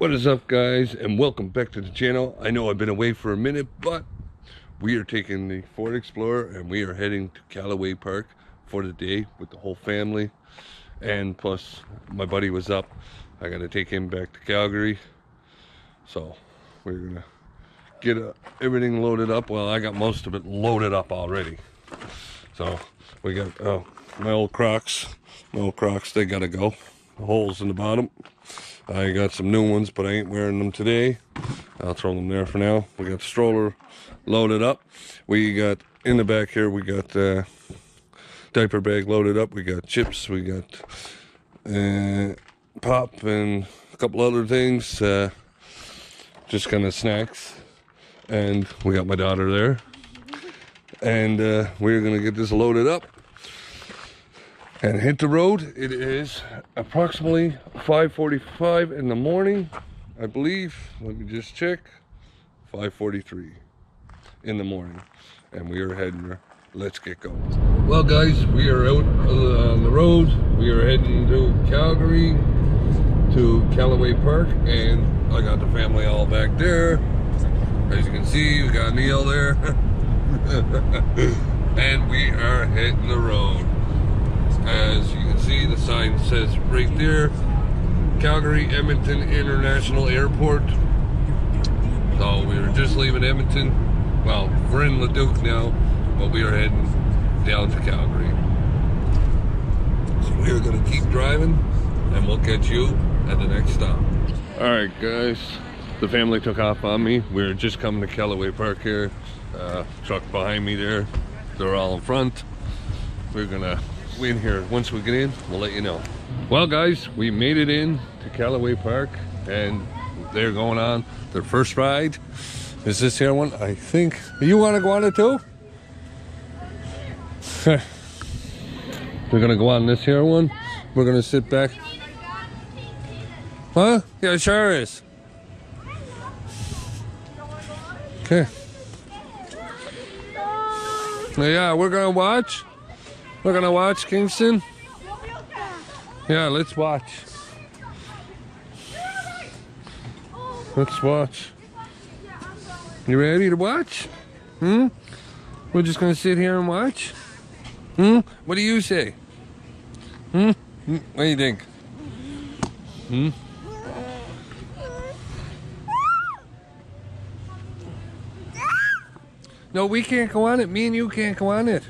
What is up, guys, and welcome back to the channel. I know I've been away for a minute, but we are taking the Ford Explorer and we are heading to Calaway Park for the day with the whole family. And plus my buddy was up, I got to take him back to Calgary, so we're gonna get everything loaded up. Well, I got most of it loaded up already. So we got my old Crocs, they gotta go. The holes in the bottom. I got some new ones, but I ain't wearing them today. I'll throw them there for now. We got the stroller loaded up. We got in the back here, we got diaper bag loaded up. We got chips, we got pop and a couple other things, just kind of snacks. And we got my daughter there. And we're gonna get this loaded up and hit the road. It is approximately 5:45 in the morning, I believe. Let me just check. 5:43 in the morning, and we are heading there. Let's get going. Well, guys, we are out on the road. We are heading to Calgary, to Calaway Park, and I got the family all back there. As you can see, we got Neil there. And we are hitting the road. As you can see, the sign says right there, Calgary Edmonton International Airport. So we were just leaving Edmonton. Well, we're in Leduc now, but we are heading down to Calgary. So we are going to keep driving, and we'll catch you at the next stop. All right, guys, the family took off on me. We're just coming to Calaway Park here. Truck behind me there. They're all in front. We're gonna in here. Once we get in, we'll let you know. Well, guys, we made it in to Calaway Park, and they're going on their first ride. Is this here one? I think. You want to go on it too? We're gonna go on this here one. We're gonna sit back. Huh? Yeah, it sure is. Okay. Yeah, we're gonna watch. We're gonna watch, Kingston. Yeah, let's watch. Let's watch. You ready to watch? We're just gonna sit here and watch? What do you say? What do you think? No, we can't go on it. Me and you can't go on it.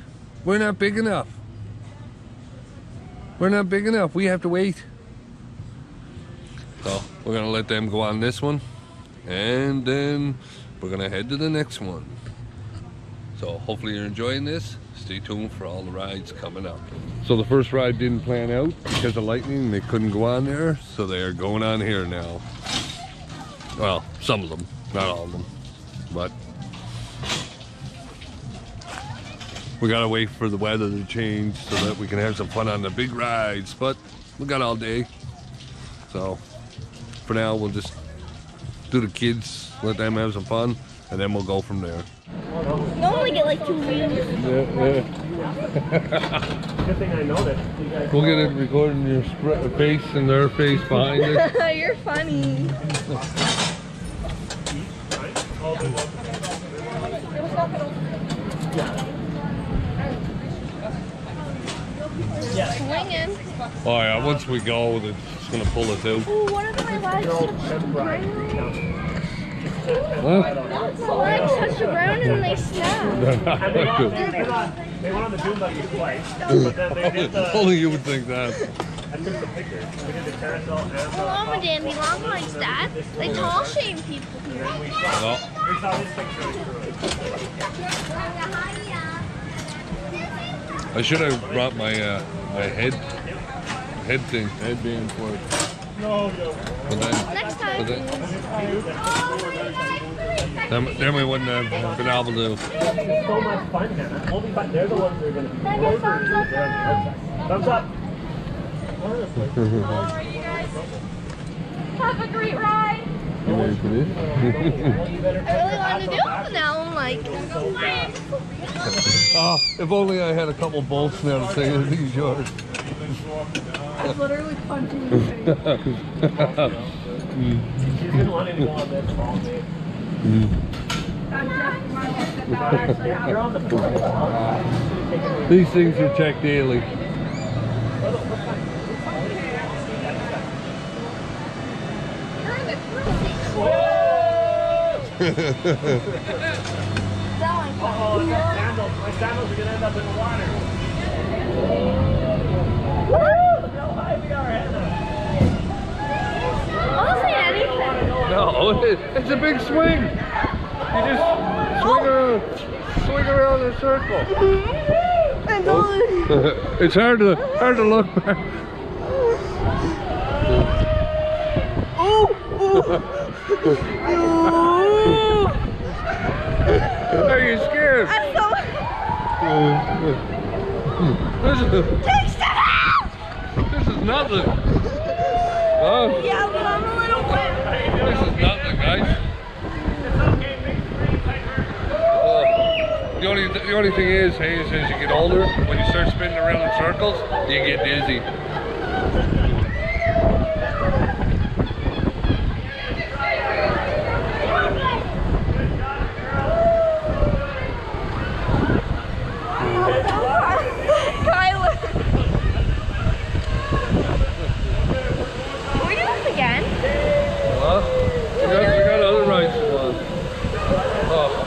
We're not big enough. We're not big enough. We have to wait. So we're gonna let them go on this one, and then we're gonna head to the next one. So hopefully you're enjoying this. Stay tuned for all the rides coming up. So the first ride didn't plan out because of lightning. They couldn't go on there, so they are going on here now. Well, some of them, not all of them, but we gotta wait for the weather to change so that we can have some fun on the big rides, but we got all day. So for now, we'll just do the kids, let them have some fun, and then we'll go from there. You only get like 2 minutes. Good thing I know that. We'll get it recording your face and their face behind it. You're funny. Swinging. Oh yeah, once we go, it's gonna pull us out. Ooh, what if my legs touch the ground? What? My legs touch the ground and they snap. They went on the dune buggy twice, but then they did the... Only you would think that. I took the pictures. We did the carousel and Well, I'm a dandy long legs, Dad. They tall shame people here. we saw this picture. I should have brought my my headband for it. No. But then, Next time. Then we wouldn't have been able to. It's so much fun, Hannah. Only but they're the ones that are going to be thumbs up. Have a great ride. You ready for this? I really wanted to do it, but now I'm like, Oh, if only I had a couple bolts now to say these yours. I was literally punching his face. He's been wanting to go on this all day. You're on the board. These things are checked daily. Oh, my sandals are gonna end up in the water. Look how high we are, Hannah. I don't see anything. No, it's a big swing. You just swing around in a circle. It's hard to look back. Are you scared? I'm so... This is nothing. Oh, Yeah, but I'm a little wet. this is nothing, guys. The only thing is, hey, is as you get older, when you start spinning around in circles, you get dizzy.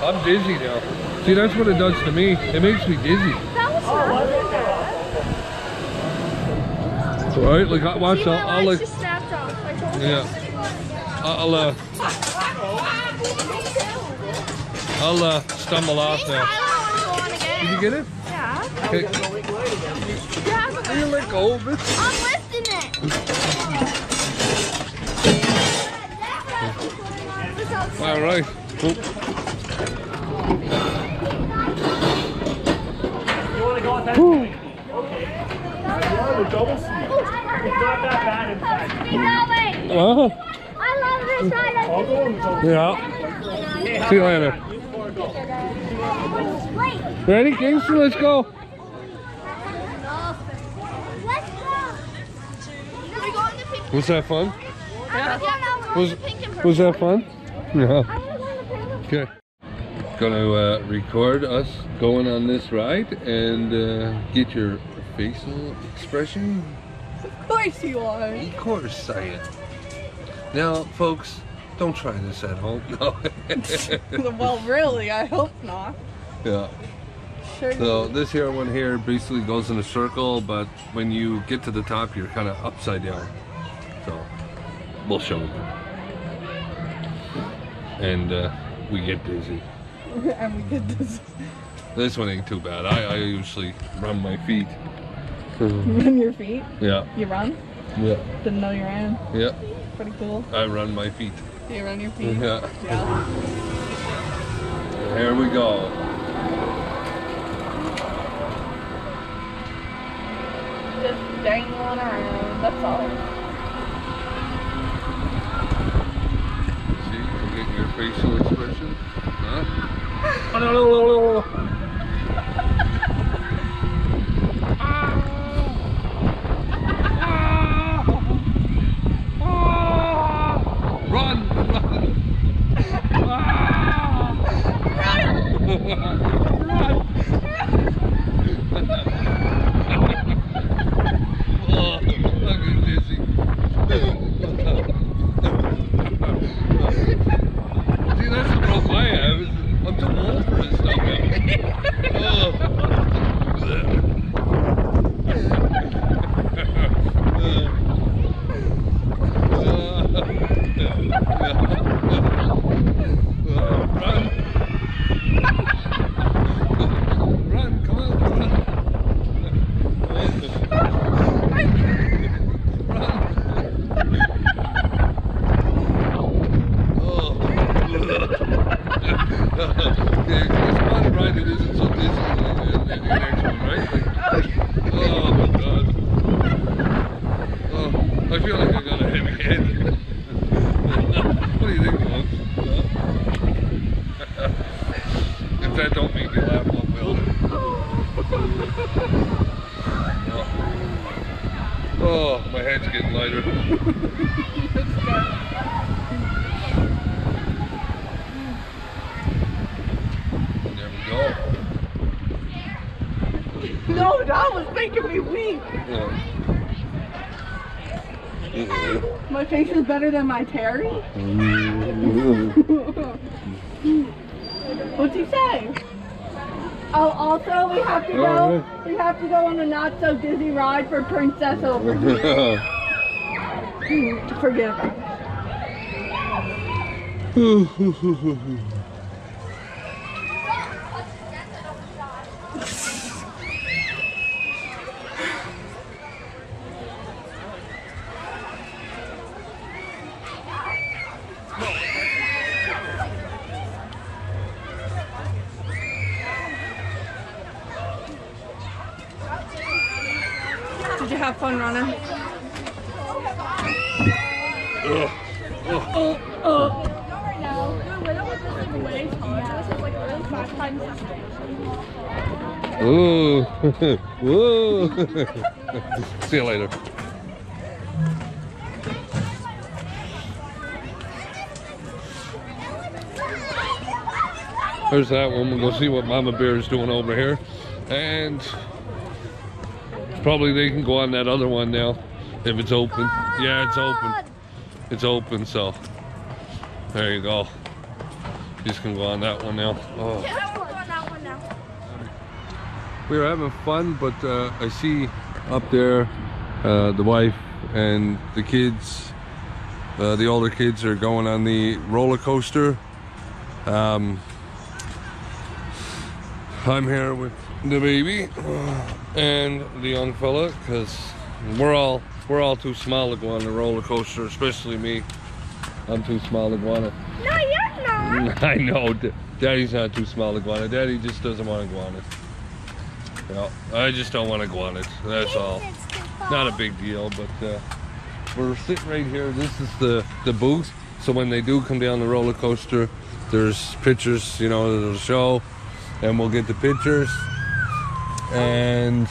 I'm dizzy now. See, that's what it does to me. It makes me dizzy. That was not Right? Like, watch. See, my I'll lights like. just snapped off. I told you. Yeah. I'll stumble off now. Did you get it? Yeah. Okay. Yeah. You let go of it. I'm lifting it. All right. Cool. You want to go with that? Okay. Yeah, the double seat. It's not that bad inside. Wow. I love this ride. I'll go on the double Yeah. See you later. Ready, Kingston? Let's go. Let's go. We go in the pink. Was that fun? Yeah. Was that fun? Yeah. I want to go in the pink. Okay. Gonna record us going on this ride and get your facial expression. Of course you are. Of course I am. Now, folks, don't try this at home. No. Well, really, I hope not. Yeah. Sure. So this here one here basically goes in a circle, but when you get to the top, you're kind of upside down. So we'll show you. And we get dizzy. And we get this. This one ain't too bad. I usually run my feet. Run your feet? Yeah. You run? Yeah. Didn't know you ran. Yeah. Pretty cool. I run my feet. Do you run your feet? Yeah. Yeah. Here we go. Just dangling around. That's all. See, you get your facial expression. Huh? Oh, no. Run! Oh, I'm dizzy. See, that's the problem I have. I'm too old for this stuff now. Run, come on, run. It's fun ride, it isn't so dizzy in the next one, right? Like, oh my god. Oh, I feel like I got a heavy head. What do you think, folks? If that don't make me laugh, what will? Oh, my head's getting lighter. making me weak. Yeah. My face is better than my Terry? What's he say? Oh, also we have to go. We have to go on a not so dizzy ride for Princess over here. Forget about it. Did you have fun running? Ooh. Whoa. See you later. There's that one. We'll go see what Mama Bear is doing over here. And probably they can go on that other one now if it's open. Yeah, it's open. It's open, so there you go. You just can go on that one now. Oh. We were having fun, but I see up there the wife and the kids, the older kids are going on the roller coaster. I'm here with the baby and the young fella because we're all too small to go on the roller coaster, especially me. I'm too small to go on it. No, you're not. I know, Daddy's not too small to go on it. Daddy just doesn't want to go on it. No, I just don't want to go on it. That's all. Not a big deal, but we're sitting right here. This is the booth. So when they do come down the roller coaster, there's pictures, you know, that'll show, and we'll get the pictures, and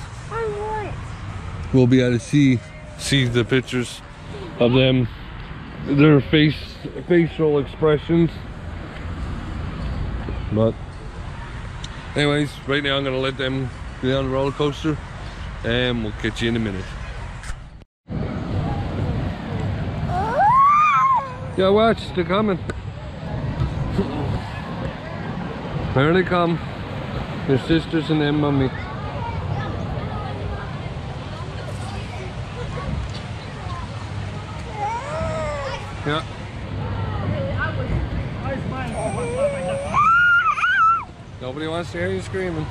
we'll be able to see the pictures of them, their facial expressions. But anyways, right now I'm gonna let them get on the roller coaster, and we'll catch you in a minute. Yeah, watch, they're coming. Here they come. Their sisters and their mommy. Yeah. Nobody wants to hear you screaming.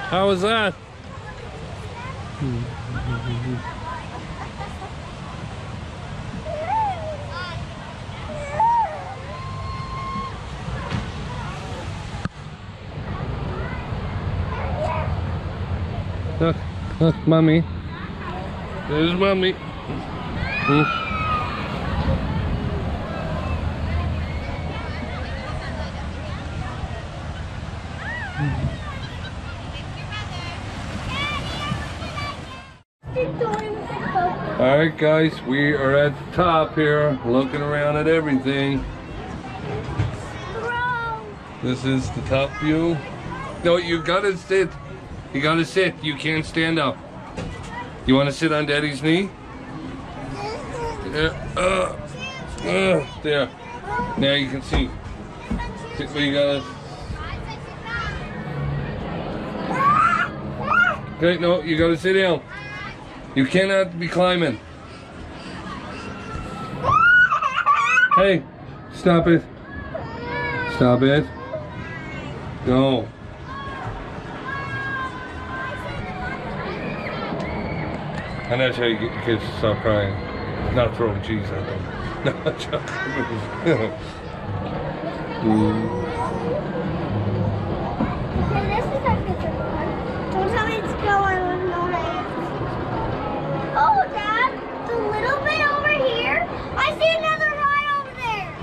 How was that? Look, look, mommy. There's mommy. Alright guys, we are at the top here, looking around at everything. This is the top view. No, you gotta sit. You gotta sit. You can't stand up. You wanna sit on Daddy's knee? There. Now you can see. You gotta... Okay, no, you gotta sit down. You cannot be climbing. Hey, stop it. Stop it. No. And that's how you get your kids to stop crying. Not throwing cheese at them. No, joking. Don't tell me it's going with no hands. Oh, Dad, a little bit over here. I see another ride over there.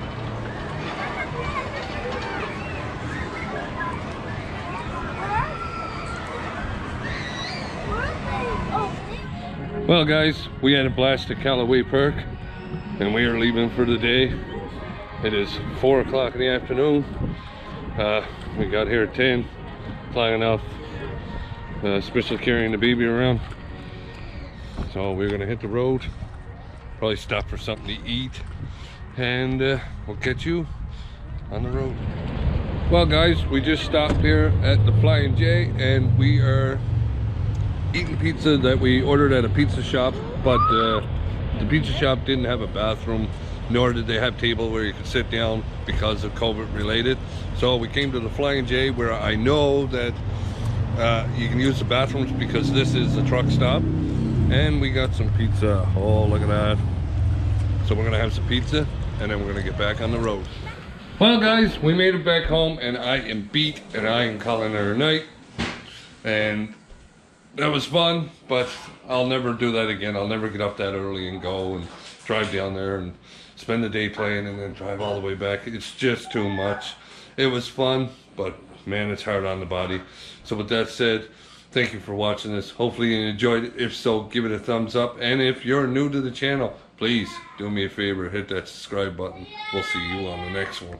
Well guys, we had a blast at Calaway Park and we are leaving for the day. It is 4 o'clock in the afternoon. We got here at 10, flying off, especially carrying the baby around. So we're gonna hit the road, probably stop for something to eat, and we'll catch you on the road. Well guys, we just stopped here at the Flying J and we are eating pizza that we ordered at a pizza shop, but the pizza shop didn't have a bathroom, nor did they have table where you could sit down because of COVID related. So we came to the Flying J, where I know that you can use the bathrooms because this is a truck stop, and we got some pizza. Oh, look at that. So we're gonna have some pizza and then we're gonna get back on the road. Well guys, we made it back home and I am beat and I am calling it a night. And that was fun, but I'll never do that again. I'll never get up that early and go and drive down there and spend the day playing and then drive all the way back. It's just too much. It was fun, but man, it's hard on the body. So with that said, thank you for watching this. Hopefully you enjoyed it. If so, give it a thumbs up. And if you're new to the channel, please do me a favor, hit that subscribe button. We'll see you on the next one.